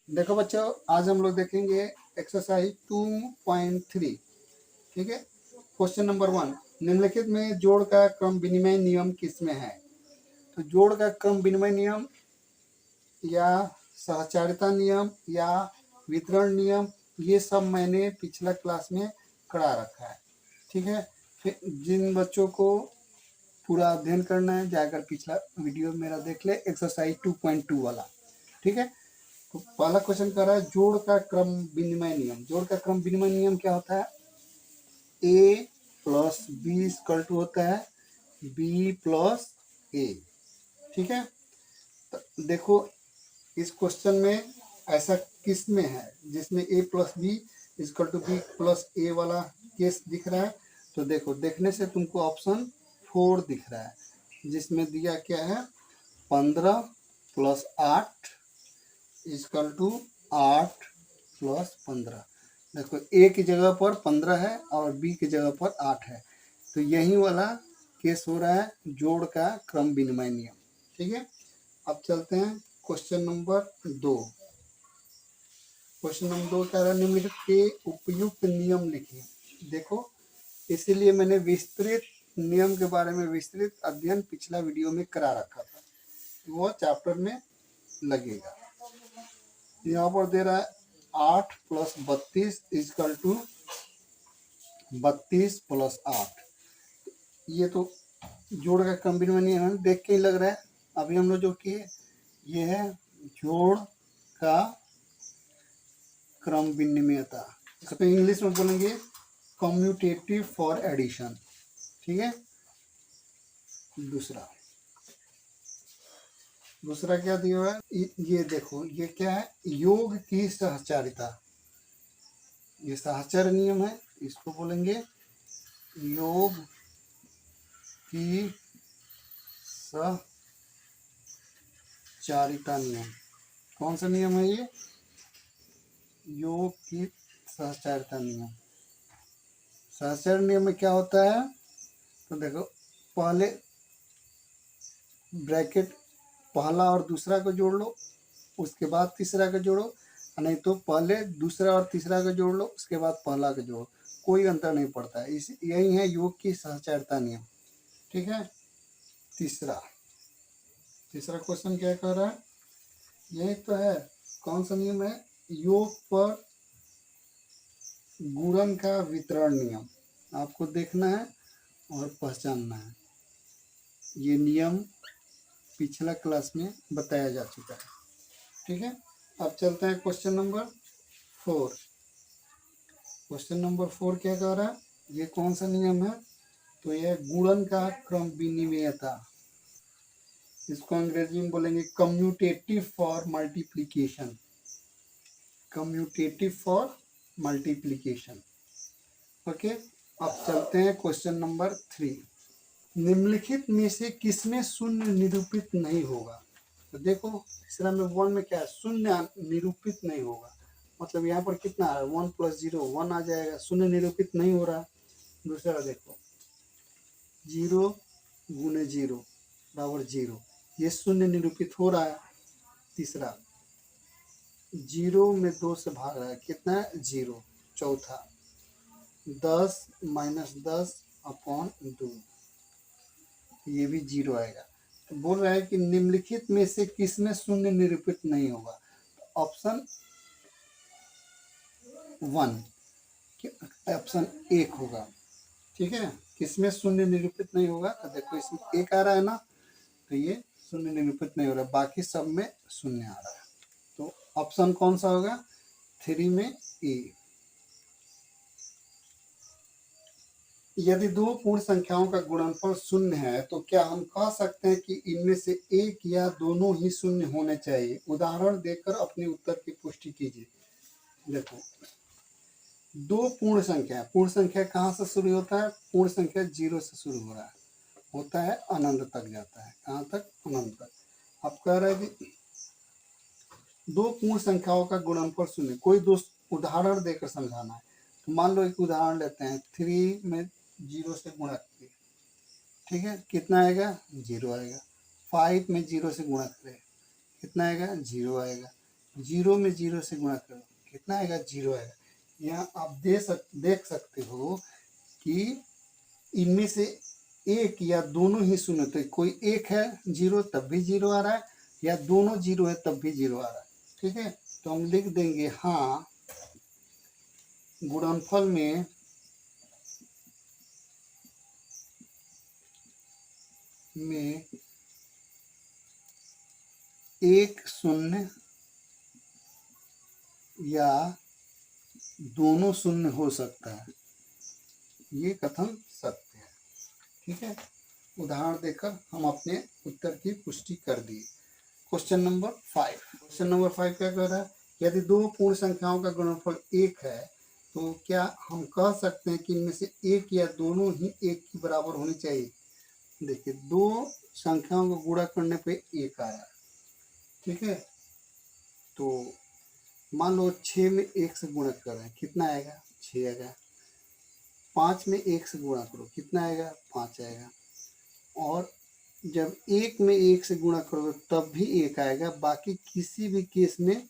देखो बच्चों, आज हम लोग देखेंगे एक्सरसाइज 2.3। ठीक है। क्वेश्चन नंबर 1, निम्नलिखित में जोड़ का क्रम विनिमय नियम किसमें है? तो जोड़ का क्रम विनिमय नियम या सहचारिता नियम या वितरण नियम, ये सब मैंने पिछला क्लास में करा रखा है। ठीक है। फिर जिन बच्चों को पूरा अध्ययन करना है, जाकर पिछला वीडियो मेरा देख ले, एक्सरसाइज 2.2 वाला। ठीक है। तो पहला क्वेश्चन कर रहा है जोड़ का क्रम विनिमय नियम। जोड़ का क्रम विनिमय नियम क्या होता है? ए प्लस बी इक्वल टू होता है बी प्लस ए। ठीक है। तो देखो, इस क्वेश्चन में ऐसा किस में है जिसमें A plus B equal to B plus A वाला केस दिख रहा है? तो देखो, देखने से तुमको ऑप्शन 4 दिख रहा है, जिसमें दिया क्या है 15 प्लस 8 इक्वल टू 8 प्लस 15। देखो, ए की जगह पर 15 है और बी की जगह पर 8 है, तो यही वाला केस हो रहा है जोड़ का क्रम विनिमय नियम। ठीक है। अब चलते हैं क्वेश्चन नंबर 2। क्वेश्चन नंबर 2 कह रहा है निम्नलिखित के उपयुक्त नियम लिखिए। देखो, इसीलिए मैंने विस्तृत नियम के बारे में विस्तृत अध्ययन पिछला वीडियो में करा रखा था, वो चैप्टर में लगेगा। यहाँ पर दे रहा है 8 प्लस 32 इक्वल टू 32 प्लस 8। ये तो जोड़ का क्रम विनिमय नियम देख के ही लग रहा है। अभी हम लोग जो किए, ये है जोड़ का क्रम विनिमयता। इसको इंग्लिश में बोलेंगे कम्यूटेटिव फॉर एडिशन। ठीक है। दूसरा क्या दिया हुआ है? ये देखो, ये क्या है? योग की सहचारिता। ये सहचर नियम है, इसको बोलेंगे योग की सहचारिता नियम। कौन सा नियम है ये? योग की सहचारिता नियम। सहचर नियम में क्या होता है? तो देखो, पहले ब्रैकेट पहला और दूसरा को जोड़ लो, उसके बाद तीसरा को जोड़ो, नहीं तो पहले दूसरा और तीसरा को जोड़ लो, उसके बाद पहला को जोड़ो, कोई अंतर नहीं पड़ता है। इस यही है योग की सहचारिता नियम। ठीक है। तीसरा क्वेश्चन क्या कह रहा है? यही तो है। कौन सा नियम है? योग पर गुणन का वितरण नियम। आपको देखना है और पहचानना है। ये नियम पिछला क्लास में बताया जा चुका है। ठीक है। अब चलते हैं क्वेश्चन नंबर 4। क्वेश्चन नंबर 4 क्या कह रहा है? ये कौन सा नियम है? तो यह गुणन का क्रम विनिमयता। इसको अंग्रेजी में बोलेंगे commutative for multiplication. Commutative for multiplication. Okay. अब चलते हैं क्वेश्चन नंबर 3। निम्नलिखित में से किसमें शून्य निरूपित नहीं होगा? तो देखो, तीसरा में 1 में क्या है? शून्य निरूपित नहीं होगा। मतलब यहाँ पर कितना है? 1 प्लस 0 1 आ जाएगा, शून्य निरूपित नहीं हो रहा। दूसरा देखो, 0 गुने 0 बराबर 0, ये शून्य निरूपित हो रहा है। तीसरा, 0 में 2 से भाग रहा है, कितना है? 0। चौथा, 10 माइनस 10 अपॉन 2, ये भी 0 आएगा। तो बोल रहा है कि निम्नलिखित में से किसमें शून्य निरूपित नहीं होगा? ऑप्शन 1, ऑप्शन 1 होगा। ठीक है। किसमें शून्य निरूपित नहीं होगा? तो देखो, इसमें 1 आ रहा है ना, तो ये शून्य निरूपित नहीं हो रहा है, बाकी सब में शून्य आ रहा है। तो ऑप्शन कौन सा होगा? 3 में ए। यदि दो पूर्ण संख्याओं का गुणनफल शून्य है तो क्या हम कह सकते हैं कि इनमें से एक या दोनों ही शून्य होने चाहिए? उदाहरण देकर अपने उत्तर की पुष्टि कीजिए। देखो, दो पूर्ण संख्या कहाँ से शुरू होता है? पूर्ण संख्या 0 से शुरू हो रहा है, होता है अनंत तक जाता है। कहाँ तक? अनंत तक। अब कह रहा है कि दो पूर्ण संख्याओं का गुणनफल शून्य। कोई दो उदाहरण देकर समझाना है। तो मान लो एक उदाहरण लेते हैं, 3 में 0 से गुणा किए, ठीक है, कितना आएगा? 0 आएगा। 5 में 0 से गुणा करें, कितना आएगा? 0 आएगा। जीरो में जीरो से गुणा करो, कितना आएगा? जीरो आएगा। यहाँ आप देख सकते हो कि इनमें से एक या दोनों ही शून्य, तो कोई एक है जीरो तब भी जीरो आ रहा है, या दोनों जीरो है तब भी जीरो आ रहा है। ठीक है, तो हम लिख देंगे हाँ, गुणनफल में एक शून्य या दोनों शून्य हो सकता है, ये कथन सत्य है। ठीक है, उदाहरण देकर हम अपने उत्तर की पुष्टि कर दिए। Question number 5। क्वेश्चन नंबर 5 क्या कह रहा है? यदि दो पूर्ण संख्याओं का गुणनफल एक है तो क्या हम कह सकते हैं कि इनमें से एक या दोनों ही एक के बराबर होनी चाहिए? देखिए, दो संख्याओं को गुणा करने पे एक आया। ठीक है, तो मान लो 6 में 1 से गुणा कर रहे हैं, कितना आएगा? 6 आएगा। 5 में 1 से गुणा करो, कितना आएगा? 5 आएगा। और जब 1 में 1 से गुणा करोगे तब भी 1 आएगा, बाकी किसी भी केस में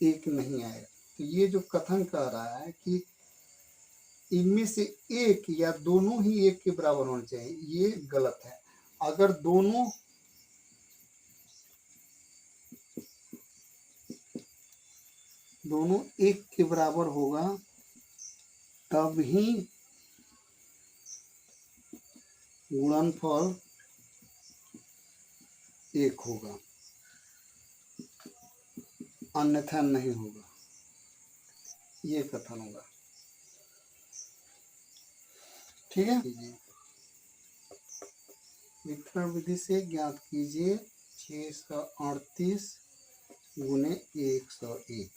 1 नहीं आएगा। तो ये जो कथन कह रहा है कि इनमें से एक या दोनों ही एक के बराबर होने चाहिए, ये गलत है। अगर दोनों एक के बराबर होगा तब ही गुणनफल एक होगा, अन्यथा नहीं होगा, ये कथन होगा। ठीक है, वितरण विधि से ज्ञात कीजिए 638 गुने 101।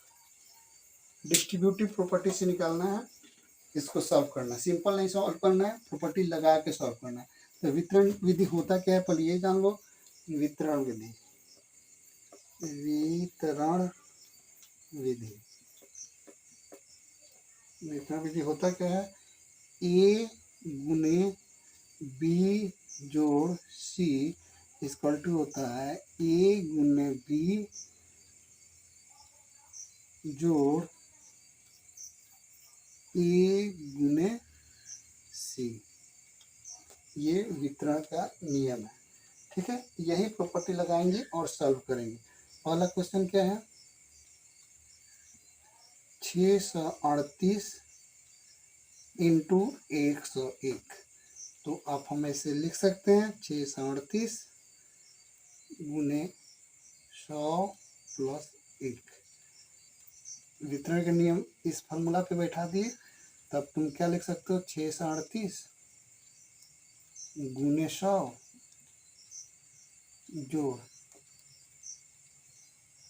डिस्ट्रीब्यूटिव प्रॉपर्टी से निकालना है, इसको सॉल्व करना है। सिंपल नहीं सॉल्व करना है, प्रॉपर्टी लगा के सॉल्व करना है। तो वितरण विधि होता क्या है, पहले ये जान लो। वितरण विधि, वितरण विधि, वितरण विधि होता क्या है? ए गुने बी जोड़ सी इक्वल टू होता है ए गुने बी जोड़ ए गुने सी। ये वितरण का नियम है। ठीक है, यही प्रॉपर्टी लगाएंगे और सॉल्व करेंगे। पहला क्वेश्चन क्या है? 638 इंटू 101। तो आप हम ऐसे लिख सकते हैं 638 गुने 100 प्लस 1। वितरण का नियम इस फार्मूला पे बैठा दिए, तब तुम क्या लिख सकते हो? 638 गुने 100 जोड़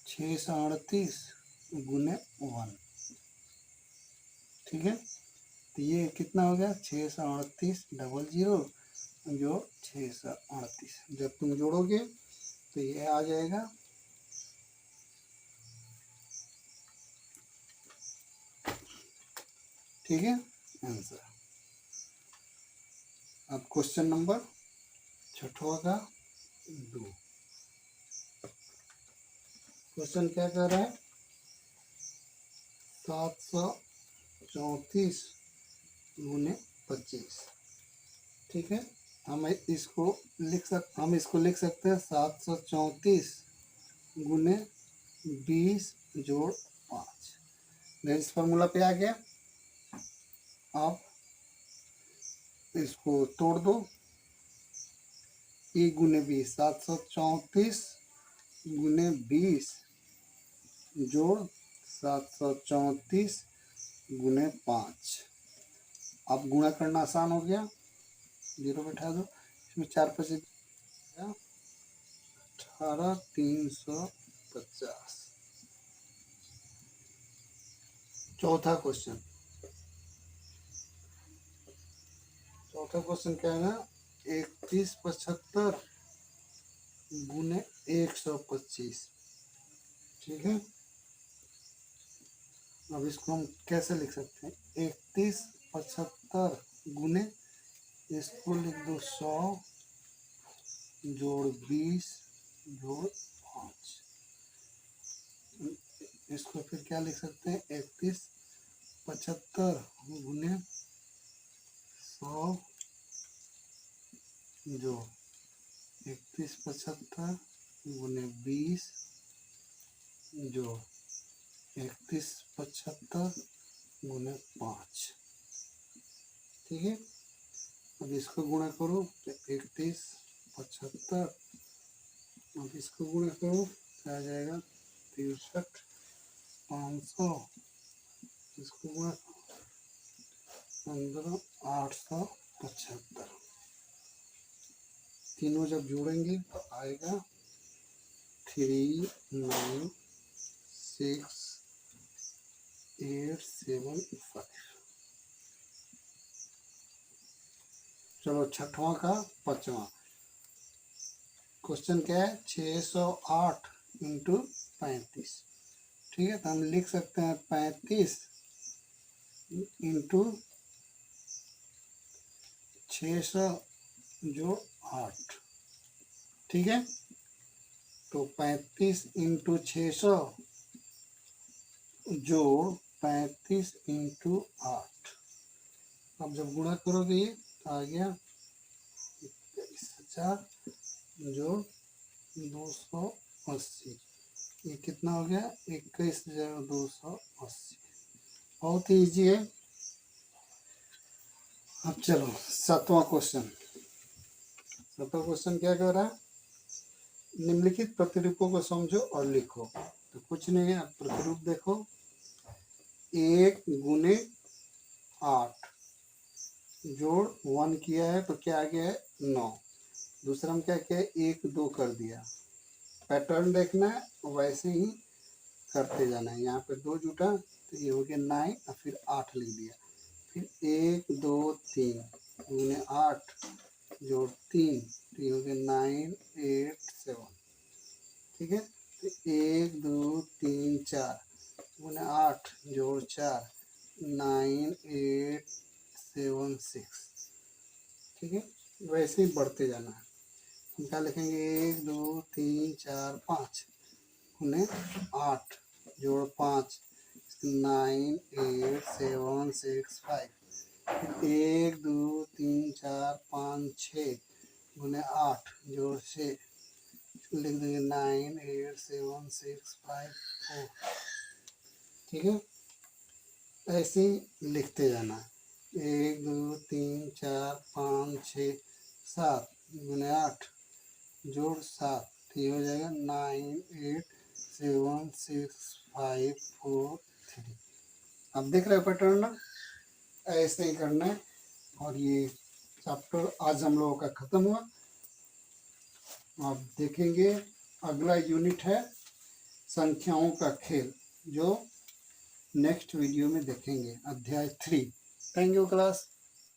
638 गुने 1। ठीक है, तो ये कितना हो गया? 638 डबल जीरो जो 638। जब तुम जोड़ोगे तो ये आ जाएगा ठीक है, आंसर। अब क्वेश्चन नंबर 6 का 2। क्वेश्चन क्या कह रहा है? 734 गुने 25। ठीक है, हम इसको लिख सकते हैं 734 गुने 20 जोड़ 5। इस फार्मूला पे आ गया। आप इसको तोड़ दो। ए गुने 20, 734 गुने 20 जोड़ 734 गुने 5। अब गुणा करना आसान हो गया, जीरो बैठा दो, इसमें 4 5 18,350। चौथा क्वेश्चन क्या है? 3175 गुने 125। ठीक है, अब इसको हम कैसे लिख सकते हैं? 3175 गुने, इसको लिख दो 100 जोड़ 20 जोड़ 5। इसको फिर क्या लिख सकते हैं, 3175 गुने 100 जो 3175 गुने 20 जो 3175 गुने 5। ठीक है, अब इसको गुणा करो तो 3175, अब इसको गुणा करो तो आ जाएगा 63,500, इसको गुणा 15,875, तीनों जब जोड़ेंगे तो आएगा 396875। चलो छठवां का पांचवा क्वेश्चन क्या है, 608 इंटू 35। ठीक है, तो हम लिख सकते हैं 35 इंटू 600 जो 8। ठीक है, तो 35 इंटू 600 जोड़ 35 इंटू 8। अब जब गुणा करोगे ये तो आ गया 21,000 जोड़ 280, ये कितना हो गया 21,280। बहुत ही ईजी है। अब चलो सातवां क्वेश्चन क्या कह रहा है, निम्नलिखित प्रतिरूपों को समझो और लिखो। तो कुछ नहीं है, प्रतिरूप देखो, 1 गुने 8 जोड़ 1 किया है तो क्या आ गया है 9। दूसरा में क्या किया है 1 2 कर दिया। पैटर्न देखना है, वैसे ही करते जाना है। यहाँ पे 2 जुटा तो ये हो गया 9 और फिर 8 लिख दिया। फिर 1 2 3 गुने 8 जोड़ 3 तो ये हो गया 987। ठीक है, तो 1 2 3 4 गुने 8 जोड़ 4 9876। ठीक है, वैसे ही बढ़ते जाना है। हम क्या लिखेंगे 1 2 3 4 5 गुने 8 जोड़ 5 98765। 1 2 3 4 5 6 गुने 8 जोड़ 6 लिख देंगे 987654। ठीक है, ऐसे ही लिखते जाना है। 1 2 3 4 5 6 7 गुने 8 जोड़ 7 तो ये हो जाएगा 987654 अब देख रहे हो पैटर्न ना, ऐसे ही करना है। और ये चैप्टर आज हम लोगों का खत्म हुआ। आप देखेंगे अगला यूनिट है संख्याओं का खेल, जो नेक्स्ट वीडियो में देखेंगे, अध्याय 3। Thank you class.